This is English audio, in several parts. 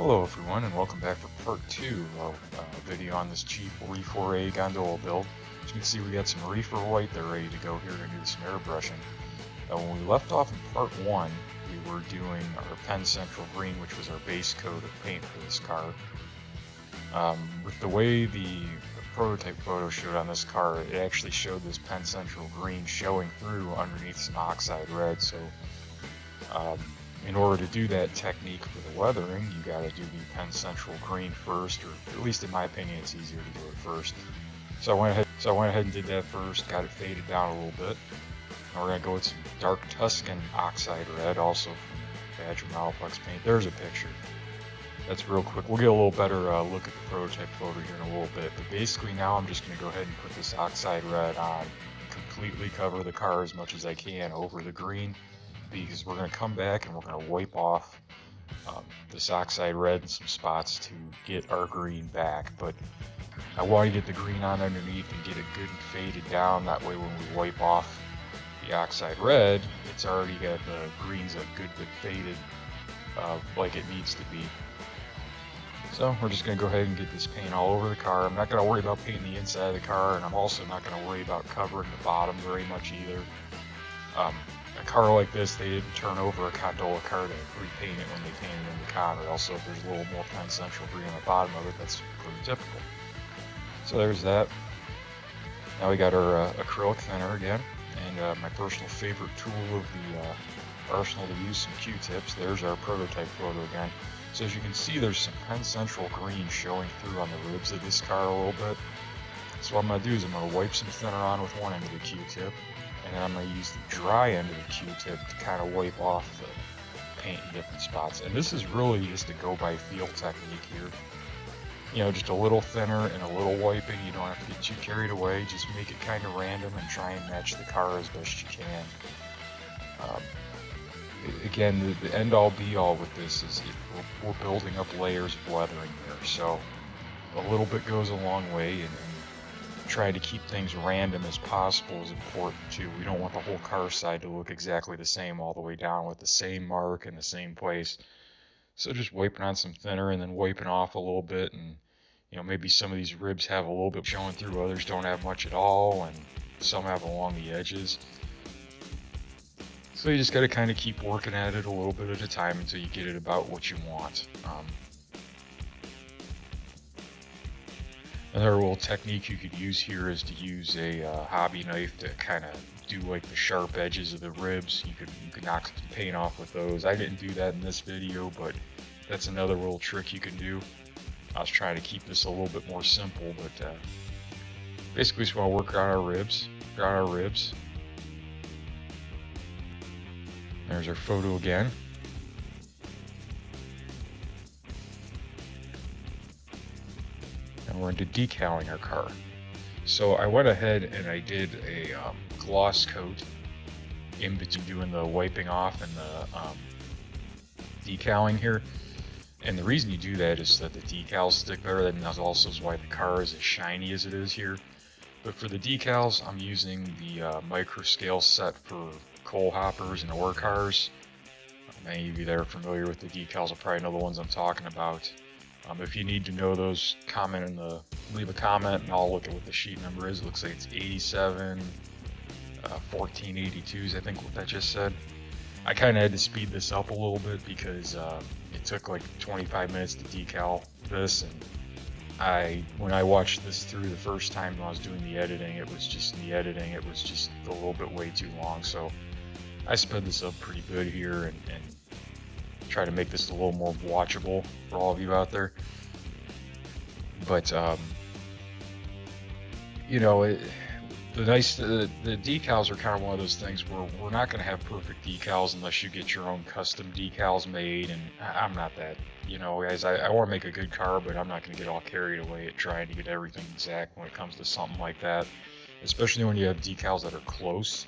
Hello everyone, and welcome back for part 2 of video on this G44A Gondola build. As you can see, we got some reefer white there ready to go here to do some airbrushing. When we left off in part 1, we were doing our Penn Central Green, which was our base coat of paint for this car. With the way the prototype photo showed on this car, it actually showed this Penn Central Green showing through underneath some oxide red, so in order to do that technique for the weathering, you got to do the Penn Central Green first, or at least in my opinion, it's easier to do it first. So I went ahead and did that first, got it faded down a little bit. And we're gonna go with some dark Tuscan oxide red, also from Badger Maliplex paint. There's a picture. That's real quick. We'll get a little better look at the prototype photo here in a little bit. But basically now I'm just gonna go ahead and put this oxide red on, completely cover the car as much as I can over the green, because we're going to come back and we're going to wipe off this oxide red in some spots to get our green back. But I want to get the green on underneath and get it good and faded down. That way when we wipe off the oxide red, it's already got the greens a good bit faded like it needs to be. So we're just going to go ahead and get this paint all over the car. I'm not going to worry about painting the inside of the car, and I'm also not going to worry about covering the bottom very much either. A car like this, they didn't turn over a Gondola car to repaint it when they painted it in the Conrail, so if there's a little more Penn Central Green on the bottom of it, that's pretty typical. So there's that. Now we got our acrylic thinner again, and my personal favorite tool of the arsenal to use, some Q-tips. There's our prototype photo again. So as you can see, there's some Penn Central Green showing through on the ribs of this car a little bit. So what I'm going to do is I'm going to wipe some thinner on with one end of the Q-tip, and then I'm going to use the dry end of the Q-tip to kind of wipe off the paint in different spots. And this is really just a go-by-feel technique here. You know, just a little thinner and a little wiping. You don't have to get too carried away. Just make it kind of random and try and match the car as best you can. Again, the end-all be-all with this is we're building up layers of weathering here. So a little bit goes a long way, and trying to keep things random as possible is important too. We don't want the whole car side to look exactly the same all the way down with the same mark in the same place. So just wiping on some thinner and then wiping off a little bit, and you know, maybe some of these ribs have a little bit showing through, others don't have much at all, and some have along the edges. So you just got to kind of keep working at it a little bit at a time until you get it about what you want. Another little technique you could use here is to use a hobby knife to kind of do like the sharp edges of the ribs. You could knock some paint off with those. I didn't do that in this video, but that's another little trick you can do. I was trying to keep this a little bit more simple, but basically just want to work on our ribs. There's our photo again. And we're into decaling our car. So I went ahead and I did a gloss coat in between doing the wiping off and the decaling here. And the reason you do that is so that the decals stick better, and that also is why the car is as shiny as it is here. But for the decals, I'm using the micro scale set for coal hoppers and ore cars. Many of you that are familiar with the decals will probably know the ones I'm talking about. If you need to know those, leave a comment and I'll look at what the sheet number is. It looks like it's 87 1482s, I think what that just said. I kind of had to speed this up a little bit because it took like 25 minutes to decal this, and when I watched this through the first time when I was doing the editing, it was just a little bit way too long. So I sped this up pretty good here and try to make this a little more watchable for all of you out there. But you know, the decals are kind of one of those things where we're not going to have perfect decals unless you get your own custom decals made, and I'm not that, you know, guys. I want to make a good car, but I'm not going to get all carried away at trying to get everything exact when it comes to something like that, especially when you have decals that are close.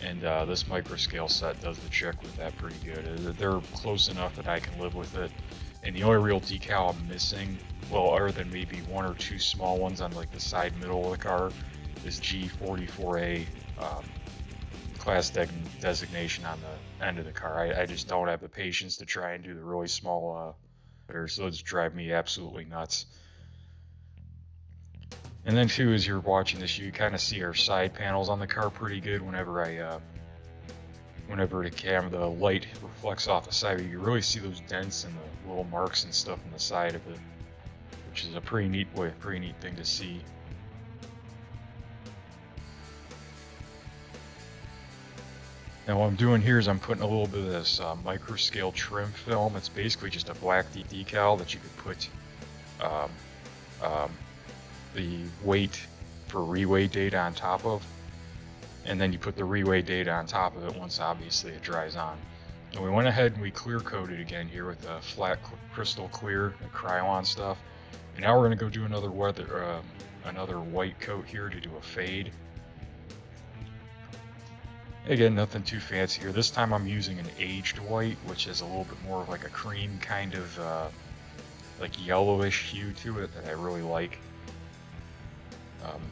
And this micro scale set does the trick with that pretty good. They're close enough that I can live with it. And the only real decal I'm missing, well, other than maybe one or two small ones on like the side middle of the car, is G44A class designation on the end of the car. I just don't have the patience to try and do the really small So those drive me absolutely nuts. And then too, as you're watching this, you kind of see our side panels on the car pretty good whenever the light reflects off the side. You can really see those dents and the little marks and stuff on the side of it, which is a pretty neat thing to see. Now what I'm doing here is I'm putting a little bit of this micro scale trim film. It's basically just a black decal that you could put the weight for reweigh data on top of, and then you put the reweigh data on top of it once obviously it dries on. And we went ahead and we clear coated again here with a flat crystal clear and Krylon stuff. And now we're going to go do another white coat here to do a fade. Again, nothing too fancy here. This time I'm using an aged white, which is a little bit more of like a cream kind of like yellowish hue to it that I really like.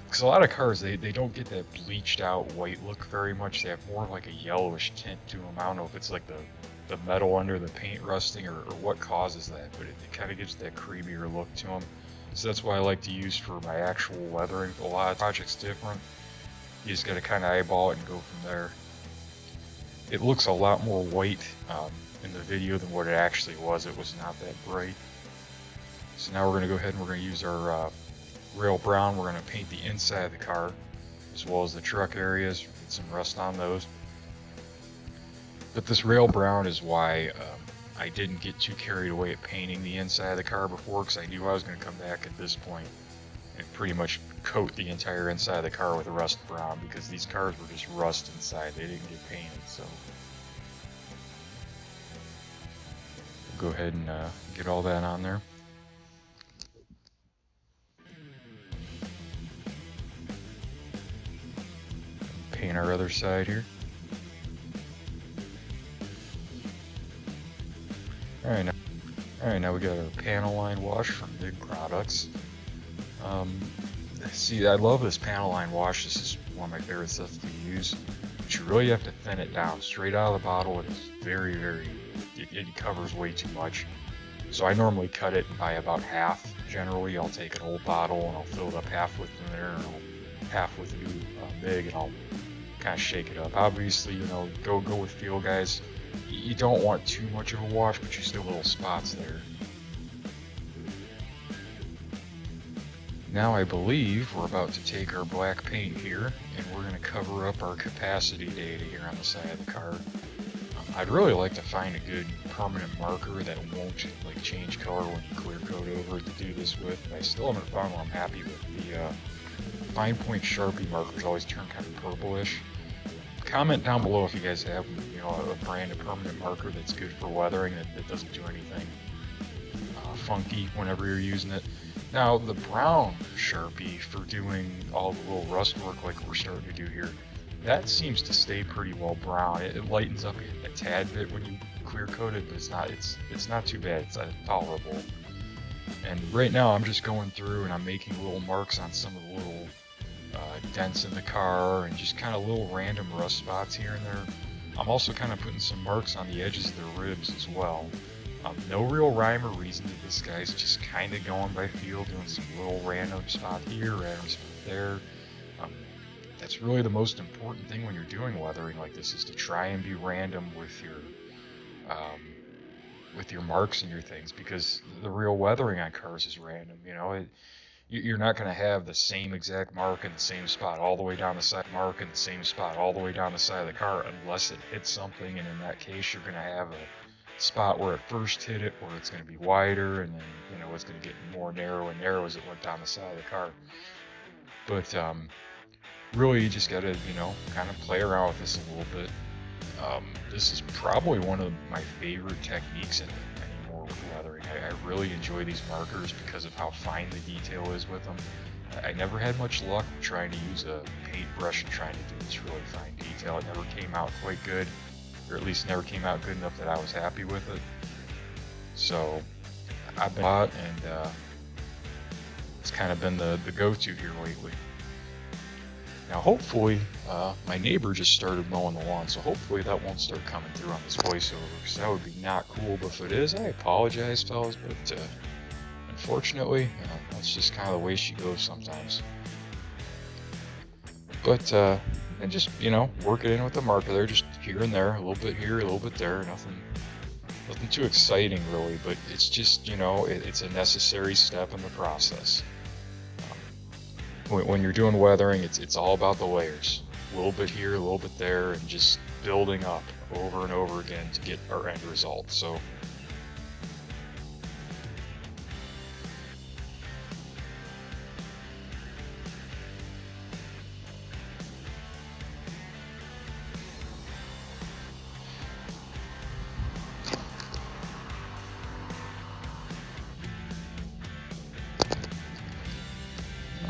Because a lot of cars, they don't get that bleached out white look very much. They have more of like a yellowish tint to them. I don't know if it's like the metal under the paint rusting or what causes that, but it kind of gives that creamier look to them. So that's what I like to use for my actual weathering. A lot of projects different. You just got to kind of eyeball it and go from there. It looks a lot more white in the video than what it actually was. It was not that bright. So now we're going to go ahead and we're going to use our rail brown. We're going to paint the inside of the car as well as the truck areas, get some rust on those. But this rail brown is why I didn't get too carried away at painting the inside of the car before, because I knew I was going to come back at this point and pretty much coat the entire inside of the car with rust brown, because these cars were just rust inside. They didn't get painted. So we'll go ahead and get all that on there. Paint our other side here. Alright, now we got our panel line wash from Big Products. See, I love this panel line wash. This is one of my favorite stuff to use. But you really have to thin it down. Straight out of the bottle, it is very, it covers way too much. So I normally cut it by about half. Generally, I'll take an old bottle and I'll fill it up half with thinner and half with new MIG, and I'll kind of shake it up. Obviously, you know, go with feel, guys. You don't want too much of a wash, but you still have little spots there. Now I believe we're about to take our black paint here and we're going to cover up our capacity data here on the side of the car. I'd really like to find a good permanent marker that won't like change color when you clear coat over it to do this with. I still haven't found one I'm happy with. The fine point Sharpie markers always turn kind of purplish. Comment down below if you guys have, you know, a brand of permanent marker that's good for weathering that doesn't do anything funky whenever you're using it. Now the brown Sharpie for doing all the little rust work like we're starting to do here, that seems to stay pretty well brown. It lightens up a tad bit when you clear coat it, but it's not too bad. It's tolerable. And right now I'm just going through and I'm making little marks on some of the little dents in the car and just kind of little random rust spots here and there. I'm also kind of putting some marks on the edges of the ribs as well. No real rhyme or reason to this, guys. Just kind of going by feel, doing some little random spot here, random spot there. That's really the most important thing when you're doing weathering like this, is to try and be random with your marks and your things, because the real weathering on cars is random. You know, you're not going to have the same exact mark in the same spot all the way down the side, mark in the same spot all the way down the side of the car, unless it hits something, and in that case you're going to have a spot where it first hit it where it's going to be wider, and then, you know, it's going to get more narrow and narrow as it went down the side of the car. But really you just got to, you know, kind of play around with this a little bit. This is probably one of my favorite techniques anymore with weathering. I really enjoy these markers because of how fine the detail is with them. I never had much luck trying to use a paintbrush and trying to do this really fine detail. It never came out quite good, or at least never came out good enough that I was happy with it. So I've been a lot, and it's kind of been the go-to here lately. Now hopefully, my neighbor just started mowing the lawn, so hopefully that won't start coming through on this voiceover, because that would be not cool. But if it is, I apologize, fellas, but unfortunately, that's just kind of the way she goes sometimes. But, and just, you know, work it in with the marker there, just here and there, a little bit here, a little bit there, nothing too exciting really, but it's just, you know, it's a necessary step in the process. When you're doing weathering, it's all about the layers. A little bit here, a little bit there, and just building up over and over again to get our end result. So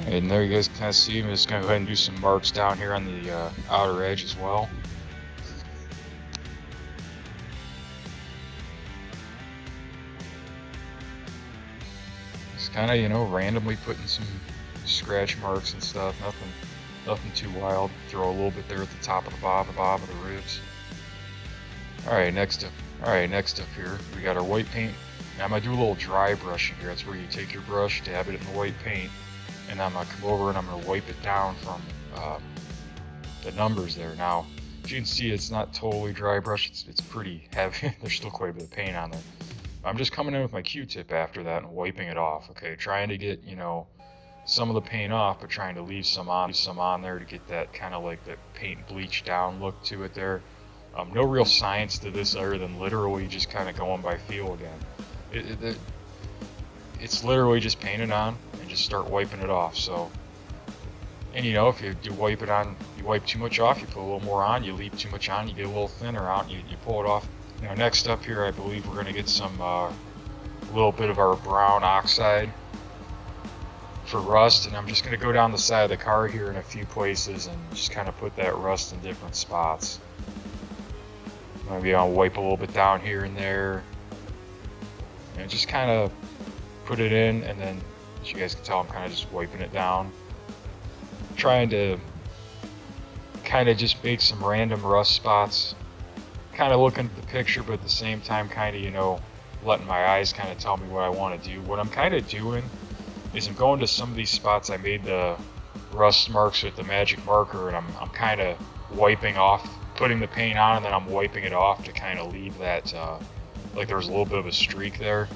and there you guys kind of see, I'm just going to go ahead and do some marks down here on the outer edge as well. Just kind of, you know, randomly putting some scratch marks and stuff, nothing too wild. Throw a little bit there at the top of the bob of the ribs. Alright, next up here, we got our white paint. Now I'm going to do a little dry brushing here. That's where you take your brush, dab it in the white paint, and I'm going to come over and I'm going to wipe it down from the numbers there. Now, as you can see, it's not totally dry brush, it's pretty heavy. There's still quite a bit of paint on there. I'm just coming in with my Q-tip after that and wiping it off, okay? Trying to get, you know, some of the paint off, but trying to leave some on there to get that kind of like the paint bleach down look to it there. No real science to this other than literally just kind of going by feel again. It's literally just paint it on and just start wiping it off. So, and you know, if you wipe it on, you wipe too much off, you put a little more on, you leave too much on, you get a little thinner out, you pull it off. Now next up here, I believe we're going to get some little bit of our brown oxide for rust, and I'm just going to go down the side of the car here in a few places and just kind of put that rust in different spots. Maybe I'll wipe a little bit down here and there, and just kind of put it in, and then as you guys can tell, I'm kind of just wiping it down, trying to kind of just make some random rust spots, kind of looking at the picture, but at the same time kind of, you know, letting my eyes kind of tell me what I want to do. What I'm kind of doing is I'm going to some of these spots I made the rust marks with the magic marker, and I'm kind of wiping off, putting the paint on, and then I'm wiping it off to kind of leave that like there was a little bit of a streak there.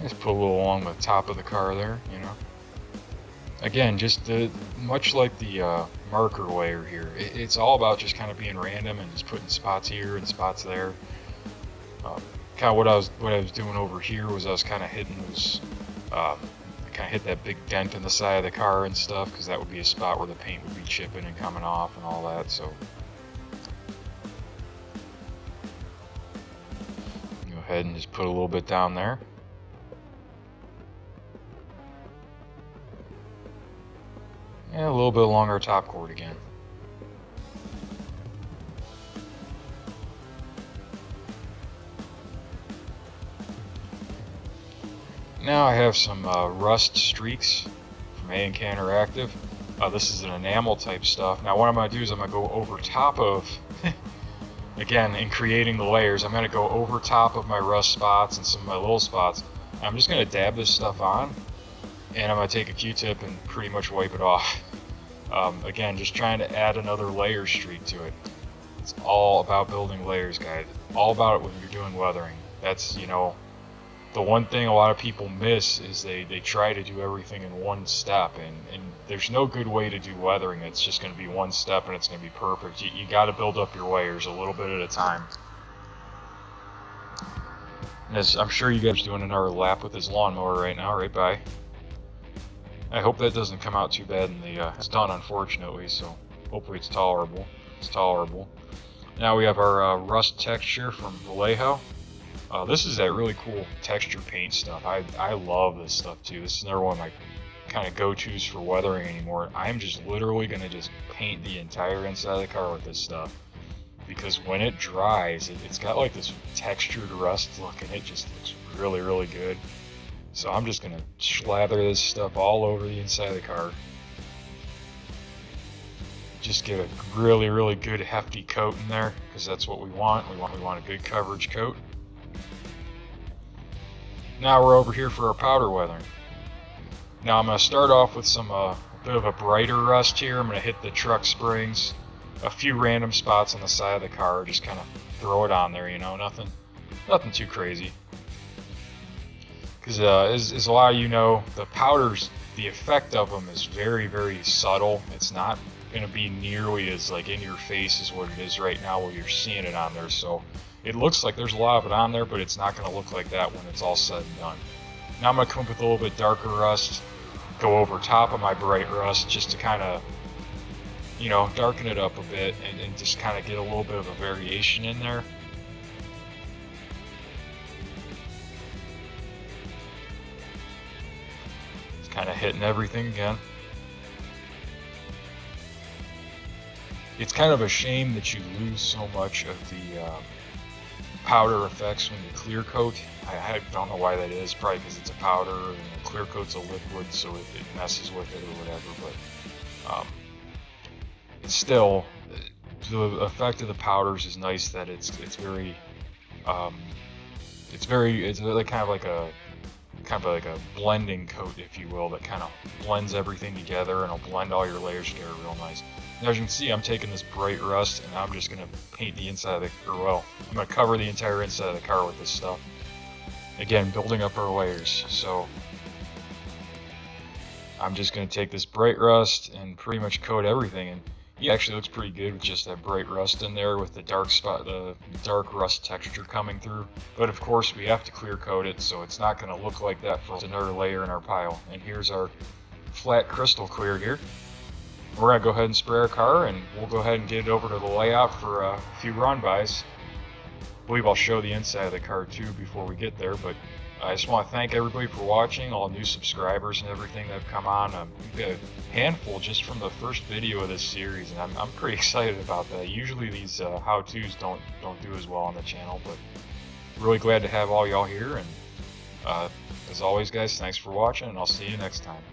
Just put a little along the top of the car there, you know. Again, just much like the marker layer here, it's all about just kind of being random and just putting spots here and spots there. Kind of what I was doing over here was I was kind of hitting those, I kind of hit that big dent in the side of the car and stuff, because that would be a spot where the paint would be chipping and coming off and all that. So go ahead and just put a little bit down there. And a little bit along our top cord again. Now I have some rust streaks from A & K Interactive. This is an enamel type stuff. Now what I'm going to do is I'm going to go over top of, again, in creating the layers, I'm going to go over top of my rust spots and some of my little spots. I'm just going to dab this stuff on, and I'm going to take a Q-tip and pretty much wipe it off. Again, just trying to add another layer streak to it. It's all about building layers, guys. All about it when you're doing weathering. That's, you know, the one thing a lot of people miss is they try to do everything in one step, and there's no good way to do weathering. It's just going to be one step and it's going to be perfect. You got to build up your layers a little bit at a time. And as I'm sure you guys are doing another lap with this lawnmower right now, right by. I hope that doesn't come out too bad in the, it's done unfortunately, so hopefully it's tolerable. Now we have our rust texture from Vallejo. This is that really cool texture paint stuff. I love this stuff too. This is another one of my kind of go-tos for weathering anymore. I'm just literally going to just paint the entire inside of the car with this stuff, because when it dries, it's got like this textured rust look, and it just looks really, really good. So I'm just going to slather this stuff all over the inside of the car. Just get a really, really good hefty coat in there, because that's what we want. We want a good coverage coat. Now we're over here for our powder weathering. Now I'm going to start off with some a bit of a brighter rust here. I'm going to hit the truck springs, a few random spots on the side of the car, just kind of throw it on there, you know, nothing too crazy. Because as a lot of you know, the powders, the effect of them is very, very subtle. It's not going to be nearly as like in your face as what it is right now where you're seeing it on there. So it looks like there's a lot of it on there, but it's not going to look like that when it's all said and done. Now I'm going to come up with a little bit darker rust, go over top of my bright rust just to kind of, you know, darken it up a bit and just kind of get a little bit of a variation in there. Just kind of hitting everything again. It's kind of a shame that you lose so much of the powder effects when you clear coat. I don't know why that is, probably because it's a powder and the clear coat's a liquid, so it messes with it or whatever, but still, the effect of the powders is nice that it's very it's really kind of like a blending coat, if you will, that kind of blends everything together and will blend all your layers together real nice. Now, as you can see, I'm taking this bright rust and I'm just going to paint the inside of the, or well, I'm going to cover the entire inside of the car with this stuff. Again, building up our layers. So I'm just going to take this bright rust and pretty much coat everything. And it actually looks pretty good with just that bright rust in there with the dark spot, the dark rust texture coming through. But of course, we have to clear coat it, so it's not going to look like that for another layer in our pile. And here's our flat crystal clear here. We're going to go ahead and spray our car, and we'll go ahead and get it over to the layout for a few run-bys. I believe I'll show the inside of the car too before we get there, but I just want to thank everybody for watching, all new subscribers and everything that have come on. We've got a handful just from the first video of this series, and I'm pretty excited about that. Usually these how-tos don't do as well on the channel, but really glad to have all y'all here, and as always guys, thanks for watching, and I'll see you next time.